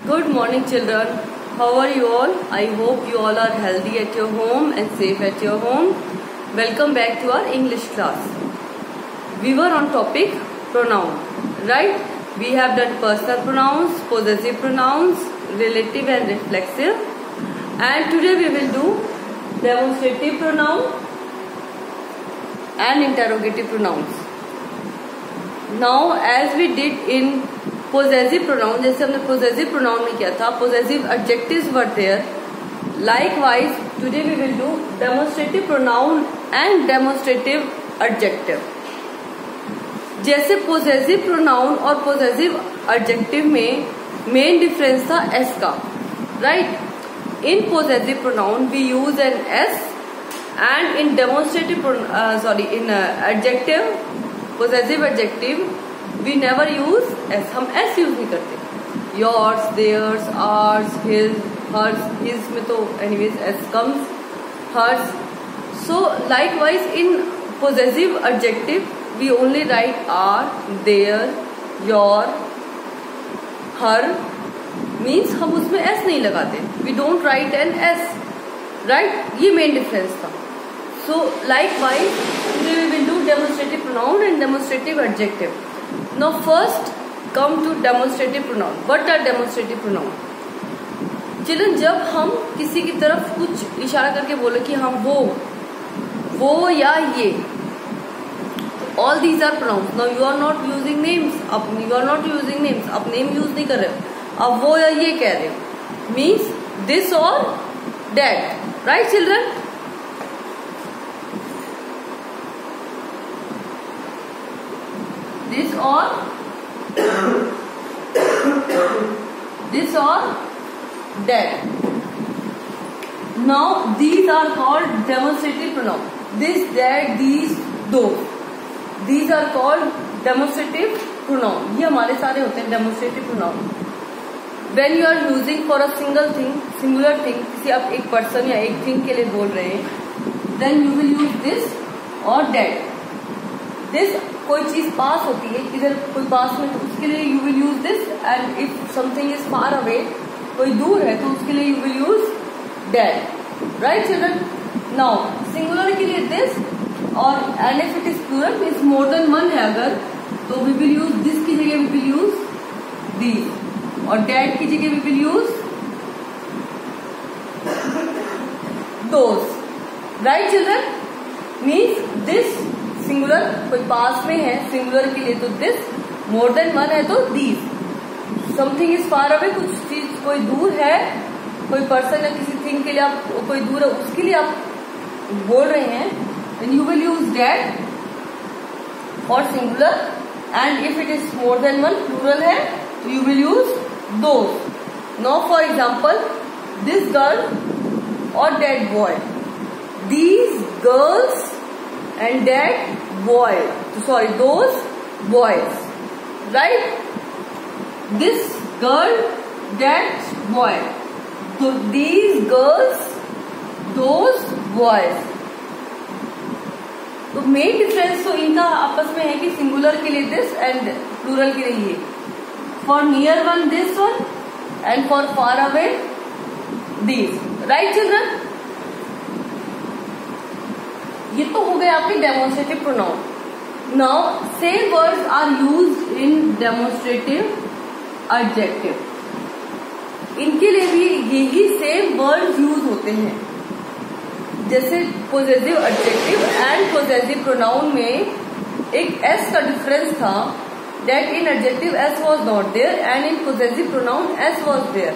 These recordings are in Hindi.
Good morning, children. How are you all? I hope you all are healthy at your home and safe at your home. Welcome back to our English class. We were on topic pronoun, right? We have done personal pronouns, possessive pronouns, relative and reflexive. And today we will do demonstrative pronoun and interrogative pronouns. Now, as we did in possessive pronoun, जैसे हमने possessive pronoun में किया था, possessive adjectives were there. Likewise, today we will do demonstrative pronoun and demonstrative adjective. जैसे possessive pronoun और possessive adjective में main difference था s का, right? In possessive pronoun we use an s, and in demonstrative adjective, possessive adjective, we never use s. हम s यूज नहीं करते. Yours, theirs, ours, his, hers. His में तो anyways s comes. Hers. So likewise in possessive adjective we only write are, their, your, her. Means हम उसमें s नहीं लगाते. We don't write an s. Right? ये main difference था. So likewise today we will do demonstrative pronoun and demonstrative adjective. Now first come to demonstrative pronoun. What are demonstrative pronoun? Children, जब हम किसी की तरफ कुछ इशारा करके बोले कि हम वो या ये, all these are pronouns. Now you are not using names. अब name use नहीं कर रहे हो. अब वो या ये कह रहे हो. Means this or that. Right, children? This or that. Now these are called demonstrative pronoun. This, that, these, those. These are called demonstrative pronoun. ये हमारे सारे होते हैं demonstrative pronoun. When you are using for a single thing, singular thing, किसी आप एक person या एक thing के लिए बोल रहे हैं, then you will use this or that. This कोई चीज पास होती है, इधर कोई पास में, तो उसके लिए you will use this, and if something is far away, कोई दूर है तो उसके लिए you will use that. Right, children? Now singular के लिए this, और and if it is plural means more than one है अगर, तो we will use this की जगह we will use these, और that की जगह we will use those. Right, children? Means this singular कोई पास में है, सिंगुलर के लिए तो दिस, मोर देन वन है तो these. Something is far away, कुछ चीज कोई दूर है, कोई पर्सन या किसी थिंग के लिए आप कोई दूर है उसके लिए आप बोल रहे हैं, then you will use that for singular, and if it is more than one plural है तो you will use those. Now for example this girl और that boy, these girls and that boy, sorry, those boys, right? This girl, that boy, so these girls, those boys. तो मेन डिफरेंस तो इनका आपस में है कि सिंगुलर के लिए दिस एंड प्लूरल के लिए ये. For near one this one and for far away these. Right children? ये तो हो गए आपके demonstrative pronoun. Now same words are used in demonstrative adjective. इनके लिए भी यही सेम वर्ड्स यूज होते हैं. जैसे possessive adjective and possessive pronoun में एक एस का डिफरेंस था, that in adjective S was not there and in possessive pronoun S was there.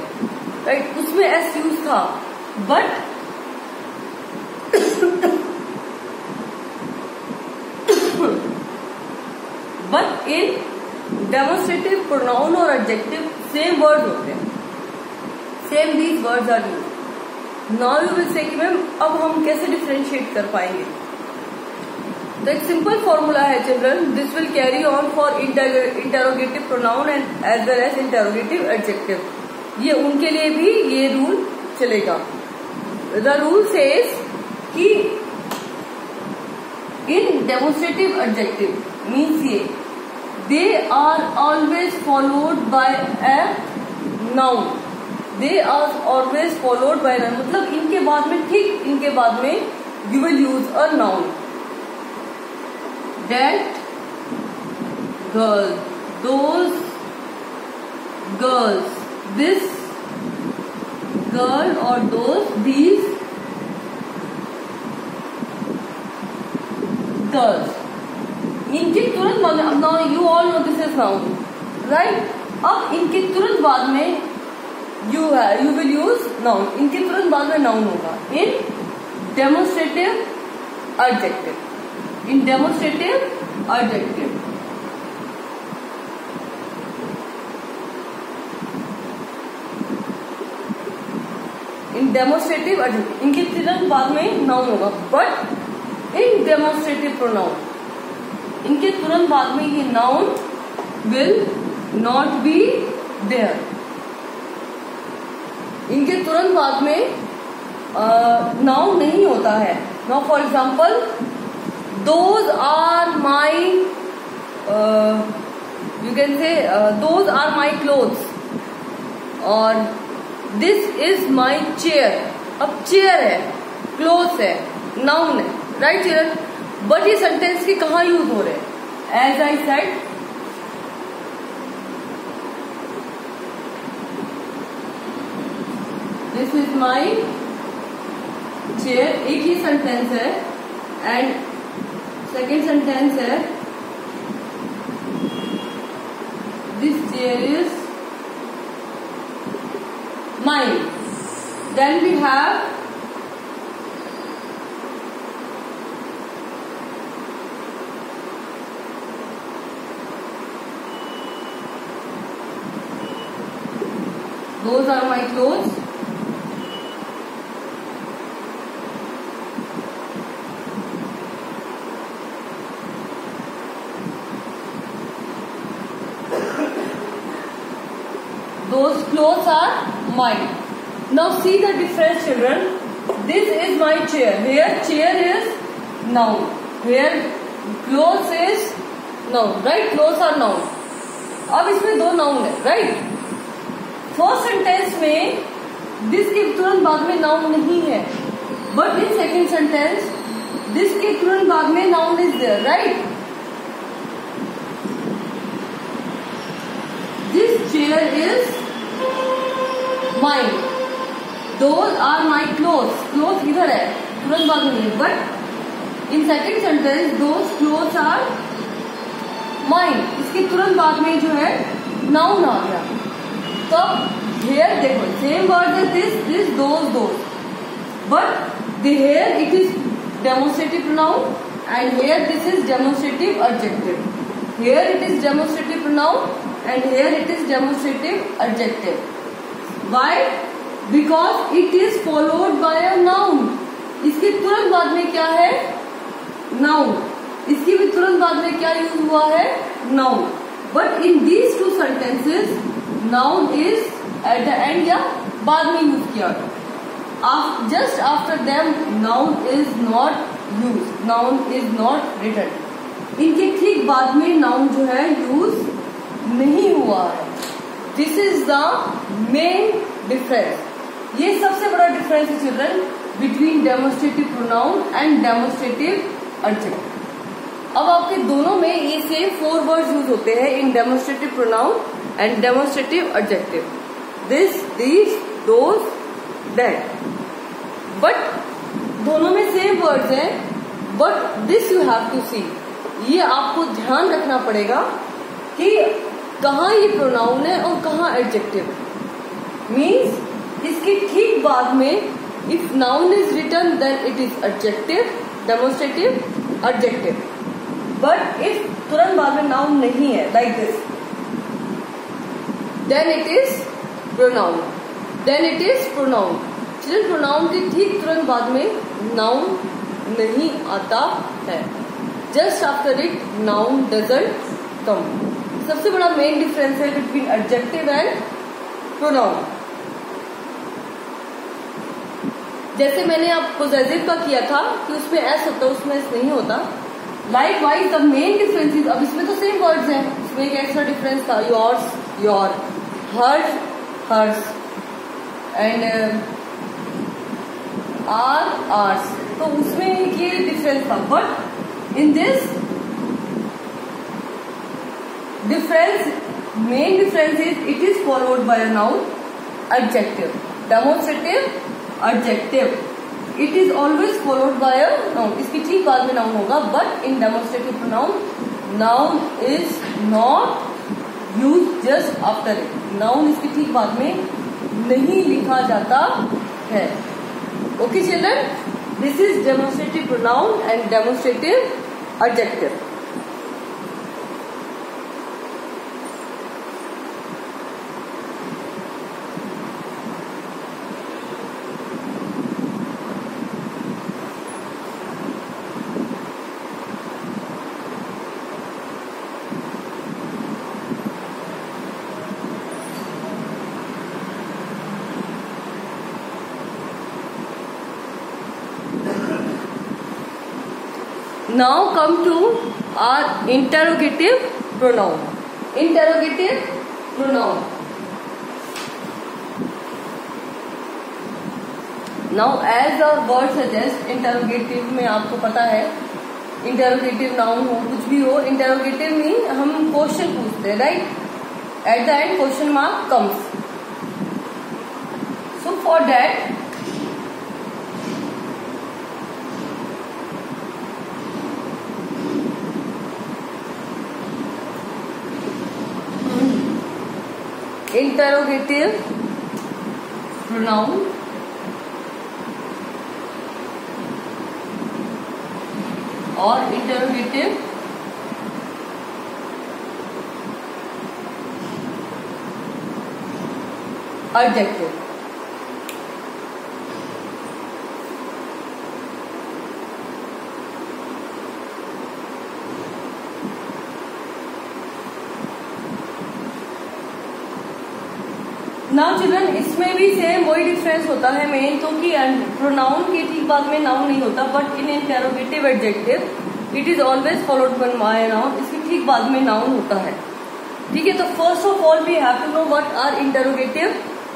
Right, उसमें एस यूज था, but but in demonstrative pronoun और एडजेक्टिव सेम वर्ड होते हैं. Same these words are used. Now you will say कि मैम अब हम कैसे डिफरेंशिएट कर पाएंगे. तो एक सिंपल फॉर्मूला है children, this will carry on for interrogative pronoun and as well as interrogative adjective. ये उनके लिए भी ये रूल चलेगा. द रूल सेज कि इन डेमोन्स्ट्रेटिव एडजेक्टिव मीन्स ये they are always followed by a noun, they are always followed by noun, मतलब इनके बाद में, ठीक इनके बाद में you will use a noun. That girl, those girls, this girl और दोज, दीज गर्ल्स. इनके तुरंत बाद में, now you all know this is noun, right. अब इनके तुरंत बाद में यू विल यूज नाउन. इनके तुरंत बाद में नाउन होगा इन डेमोन्स्ट्रेटिव एडजेक्टिव. इन डेमोन्स्ट्रेटिव एडजेक्टिव. इन डेमोन्स्ट्रेटिव एडजेक्टिव इनके तुरंत बाद में नाउन होगा. बट इन डेमोन्स्ट्रेटिव प्रोनाउन, इनके तुरंत बाद में ये noun will not be there. इनके तुरंत बाद में नाउन नहीं होता है. Now for example, those are my, you can say those are my clothes, और दिस इज माई चेयर. अब चेयर है, क्लोथ्स है, नाउन है, राइट चिल्ड्रन. बट ये सेंटेंस के कहाँ यूज हो रहे हैं? As I said, this is my chair, एक ही सेंटेंस है. एंड सेकेंड सेंटेंस है, this chair is mine. Then we have those are my clothes. Those clothes are mine. Now see the difference, children. This is my chair. Here chair is noun. Here clothes is noun. Right? Clothes are noun. अब इसमें दो नाउन है, राइट. फर्स्ट सेंटेंस में दिस के तुरंत बाद में नाउन नहीं है, but in second sentence this के तुरंत बाद में noun is there, right. This chair is mine. Those are my clothes. Cloth इधर है, तुरंत बाद में नहीं, but in second sentence those clothes are mine. इसके तुरंत बाद में जो है नाउन आ गया. तब हेयर देखो, सेम वर्ड है, this those, but here it is demonstrative pronoun and here this is demonstrative adjective. Here it is demonstrative pronoun and here it is demonstrative adjective. Why? Because it is followed by a noun. इसके तुरंत बाद में क्या है? नाउन. इसकी भी तुरंत बाद में क्या यूज हुआ है? Noun. But in these two sentences noun is at the end या बाद में यूज किया. Just after them noun is not use, noun is not written. इनके ठीक बाद में नाउन जो है यूज नहीं हुआ है. This is the main difference. ये सबसे बड़ा डिफरेंस है children between demonstrative pronoun and demonstrative adjective. अब आपके दोनों में ये सेम 4 वर्ड्स यूज होते हैं in demonstrative pronoun and demonstrative adjective. This, these, those, that. But दोनों में सेम वर्ड्स हैं, but this you have to see. ये आपको ध्यान रखना पड़ेगा कि कहाँ ये प्रोनाउन है और कहाँ एडजेक्टिव. मीन्स इसके ठीक बाद में if noun is written then it is adjective, demonstrative, adjective. But if तुरंत बाद में नाउन नहीं है, like this, then it is pronoun. Then it is pronoun. Children, pronoun के ठीक तुरंत बाद में नाउन नहीं आता है. Just after it noun doesn't come. सबसे बड़ा मेन डिफरेंस है बिटवीन एडजेक्टिव एंड प्रोनाउन. जैसे मैंने आप पोजेसिव का किया था कि उसमें एस होता है, उसमें एस नहीं होता. Like wise the main difference is, अब इसमें तो सेम वर्ड्स हैं, इसमें एक एक्स्ट्रा डिफरेंस था, योर्स, योर, हर्ज, हर्स एंड आर आर्स, तो उसमें ये डिफरेंस था. But in this difference, main difference is it is followed by a noun adjective. Demonstrative adjective it is always followed by a noun. इसकी ठीक बाद में नाउन होगा. But in demonstrative pronoun noun is not use just after it. Noun इसकी ठीक बाद में नहीं लिखा जाता है. Okay children, this is demonstrative pronoun and demonstrative adjective. Now come to our interrogative pronoun. Interrogative pronoun. Now as the word suggests, interrogative में आपको पता है, interrogative noun हो कुछ भी हो, interrogative मीन हम क्वेश्चन पूछते हैं, right. At the end question mark comes. So for that interrogative pronoun और interrogative adjective. नाउ चिल्ड्रन, इसमें भी सेम वही डिफरेंस होता है मेन तो कि प्रोनाउन के ठीक बाद में नाउन नहीं होता. But in interrogative adjective it is always followed by noun. इसके ठीक बाद में नाउन होता है. ठीक है, तो first of all we have to know what are interrogative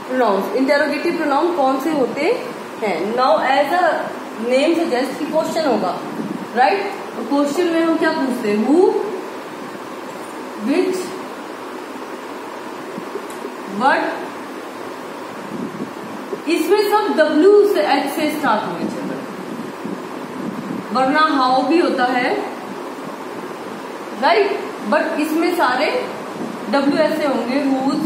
pronouns. Interrogative pronoun कौन से होते हैं. Now as a name suggest कि क्वेश्चन होगा, राइट. क्वेश्चन में हम क्या पूछते हैं, हु, विच, व्हाट. इसमें सब W से H से स्टार्ट होने चाहिए, वरना हाउ भी होता है, राइट. बट इसमें सारे W ऐसे होंगे, whose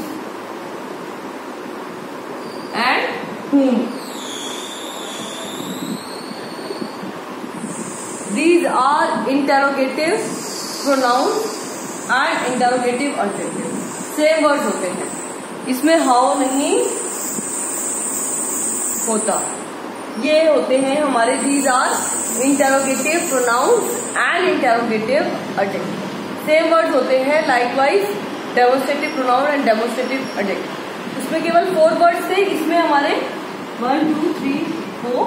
and whom. These are interrogative pronouns and interrogative adjective. Same word होते हैं, इसमें हाउ नहीं होता. ये होते हैं हमारे these are interrogative pronouns and interrogative adjective. Same word होते हैं. Likewise demonstrative pronoun and demonstrative adjective. उसमें केवल 4 वर्ड्स थे, इसमें हमारे 1 2 3 4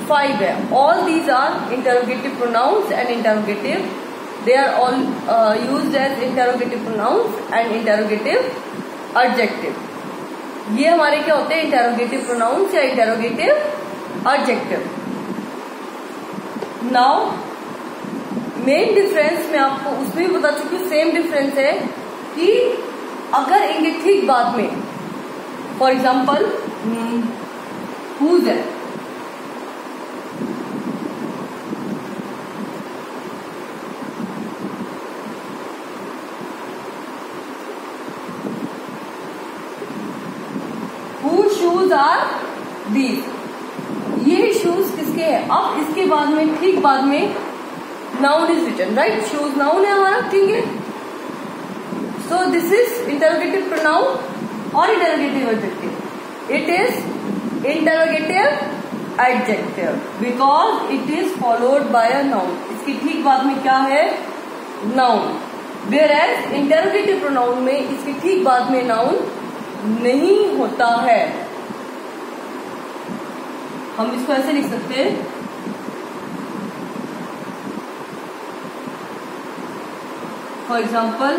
5 है. All these are interrogative pronouns and interrogative. They are all used as interrogative pronouns and interrogative adjective. ये हमारे क्या होते हैं, इंटरोगेटिव प्रोनाउंस या interrogative adjective. Now main difference मैं आपको उसमें भी बता चुकी हूँ. सेम डिफरेंस है कि अगर इनके ठीक बाद में फॉर एग्जाम्पल हुज है, शूज आर दीज. ये शूज किसके हैं. अब इसके बाद में ठीक बाद में noun is written, right. Shoes noun है हमारा, ठीक है. So this is interrogative pronoun और interrogative adjective. It is interrogative adjective because it is followed by a noun. इसकी ठीक बाद में क्या है, noun. Whereas interrogative pronoun में इसकी ठीक बाद में नाउन नहीं होता है. हम इसको ऐसे लिख सकते हैं, for example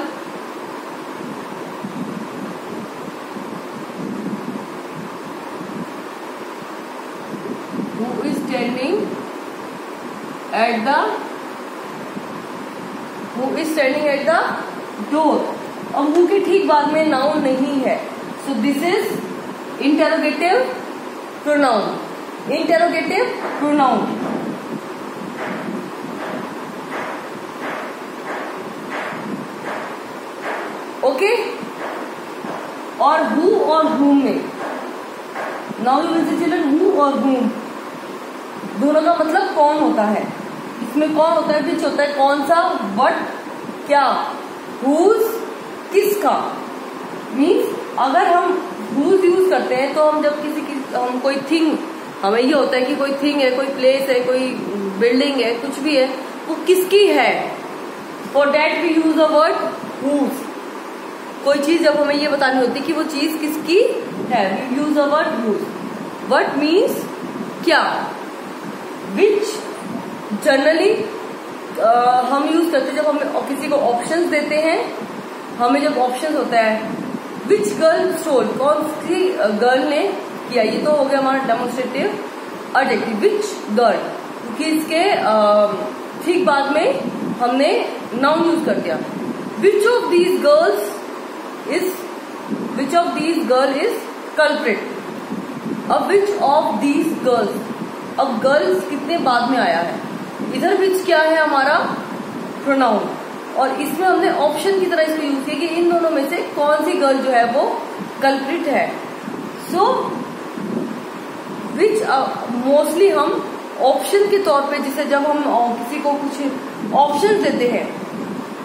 at the who is standing at the door. अब हु के ठीक बाद में नाउन नहीं है, so this is interrogative pronoun. Interrogative pronoun okay. और हु और whom में नाउ यू विल से चिल्ड्रन हु और whom दोनों का मतलब कौन होता है। इसमें कौन होता है, विच होता है, कौन सा, बट क्या, हुज किसका। मीन्स अगर हम हुज यूज करते हैं तो हम जब किसी की हम कोई थिंग, हमें ये होता है कि कोई थिंग है, कोई प्लेस है, कोई बिल्डिंग है, कुछ भी है, वो किसकी है। For that we use a word whose. कोई चीज जब हमें ये बतानी होती है कि वो चीज किसकी है, we use a word whose. But means क्या, विच जनरली हम यूज करते हैं जब हमें किसी को ऑप्शंस देते हैं। हमें जब ऑप्शंस होता है विच गर्ल स्टोल, कौन सी गर्ल ने किया, ये तो हो गया हमारा डेमोन्स्ट्रेटिव एडजेक्टिव विच गर्ल, क्योंकि इसके ठीक बाद में हमने नाउन यूज कर दिया। Which of these girls is, which of these girl is culprit. अब विच ऑफ दीज गर्ल्स, अब गर्ल्स कितने बाद में आया है, इधर विच क्या है हमारा प्रोनाउन, और इसमें हमने ऑप्शन की तरह इसको यूज किया कि इन दोनों में से कौन सी गर्ल जो है वो कल्प्रिट है। सो विच मोस्टली हम ऑप्शन के तौर पे, जिसे जब हम किसी को कुछ ऑप्शन देते हैं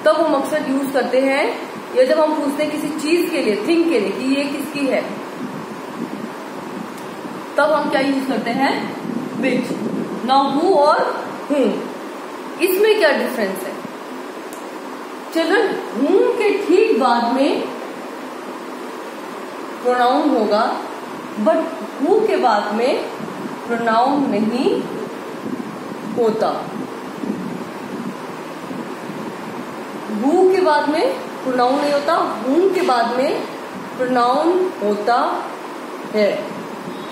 तब हम अक्सर यूज करते हैं, या जब हम पूछते हैं किसी चीज के लिए, थिंग के लिए कि ये किसकी है, तब हम क्या यूज करते हैं, विच। नाउ हु और whom, इसमें क्या डिफरेंस है चिल्ड्रन। whom के ठीक बाद में प्रोनाउन होगा, बट who के बाद में प्रोनाउन नहीं होता। who के बाद में प्रोनाउन नहीं होता, whom के बाद में प्रोनाउन होता है।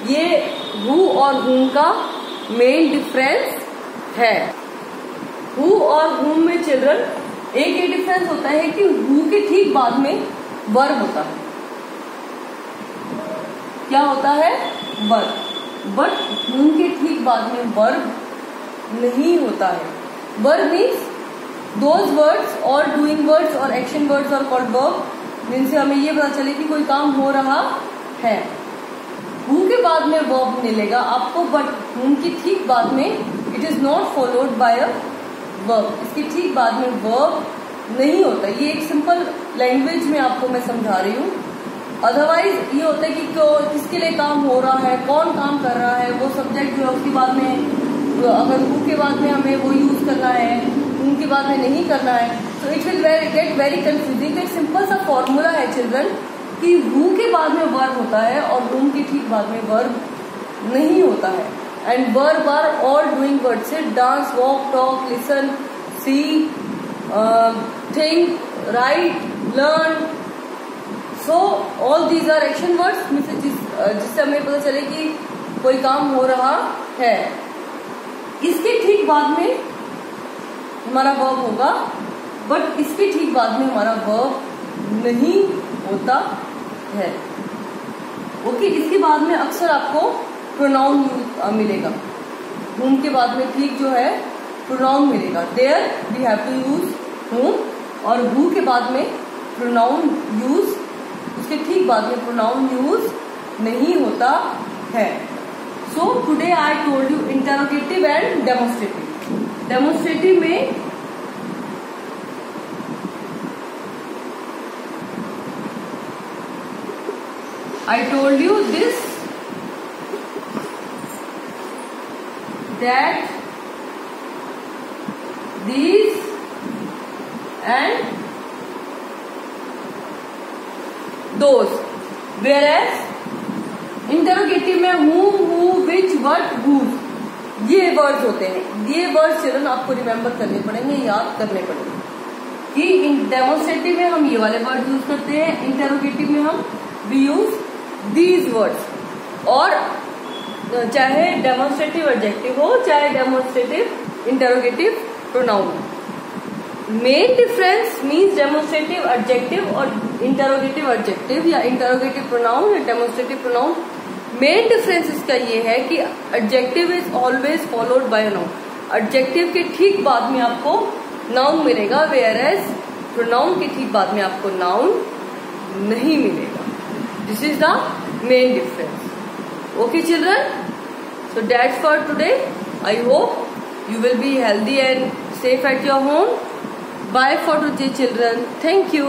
ये who और whom का मेन डिफरेंस है। हु और whom में चिल्ड्रन एक ही डिफरेंस होता है कि हु के ठीक बाद में वर्ब होता है। क्या होता है, वर्ब। बट whom के ठीक बाद में वर्ब नहीं होता है। वर्ब मीन्स दोज वर्ड्स और डूइंग वर्ड्स और एक्शन वर्ड्स और कॉल्ड वर्ब, जिनसे हमें ये पता चले कि कोई काम हो रहा है। हु के बाद में वर्ब मिलेगा आपको, बट whom की ठीक बाद में it is not followed by a verb, इसकी ठीक बाद में वर्ब नहीं होता। ये एक सिंपल लैंग्वेज में आपको मैं समझा रही हूँ। अदरवाइज ये होता है कि किसके लिए काम हो रहा है, कौन काम कर रहा है, वो सब्जेक्ट जो है उसके बाद में अगर हु के बाद में हमें वो यूज करना है, whom के बाद में नहीं करना है, तो it will get very confusing. तो एक सिंपल सा फॉर्मूला है चिल्ड्रन कि हु के बाद में वर्ब होता है और whom के ठीक बाद में वर्ब नहीं होता है। And verb are all doing word से dance, walk, talk, listen, see, think, write, learn. So all these are action words, जिससे हमें पता चले कि कोई काम हो रहा है। इसके ठीक बाद में हमारा वर्ब होगा, बट इसके ठीक बाद में हमारा वर्ब नहीं होता है। ओके, इसके बाद में अक्सर आपको प्रोनाउन मिलेगा। whom के बाद में ठीक जो है प्रोनाउन मिलेगा। There we have to use whom, और who के बाद में प्रोनाउन यूज, उसके ठीक बाद में प्रोनाउन यूज नहीं होता है। So today I told you interrogative and demonstrative. Demonstrative में I told you this, that, these and those, whereas interrogative में whom, who, which, what, whose, ये वर्ड्स होते हैं। ये वर्ड्स चिल्ड्रन आपको रिमेम्बर करने पड़ेंगे, याद करने पड़ेंगे कि डेमोन्स्ट्रेटिव में हम ये वाले वर्ड यूज करते हैं, इंटरोगेटिव में हम वी यूज दीज वर्ड्स। और चाहे डेमोन्स्ट्रेटिव एडजेक्टिव हो, चाहे demonstrative interrogative pronoun. Main difference means demonstrative adjective और इंटरोगेटिव एडजेक्टिव या इंटरोगेटिव प्रोनाउन या डेमोन्स्ट्रेटिव प्रोनाउन। मेन डिफरेंस इसका ये है कि adjective is always followed by noun. Adjective के ठीक बाद में आपको नाउन मिलेगा, वेयर एज प्रोनाउन के ठीक बाद में आपको नाउन नहीं मिलेगा। This is the main difference. Okay children, so that's for today. I hope you will be healthy and safe at your home. Bye for today children. Thank you.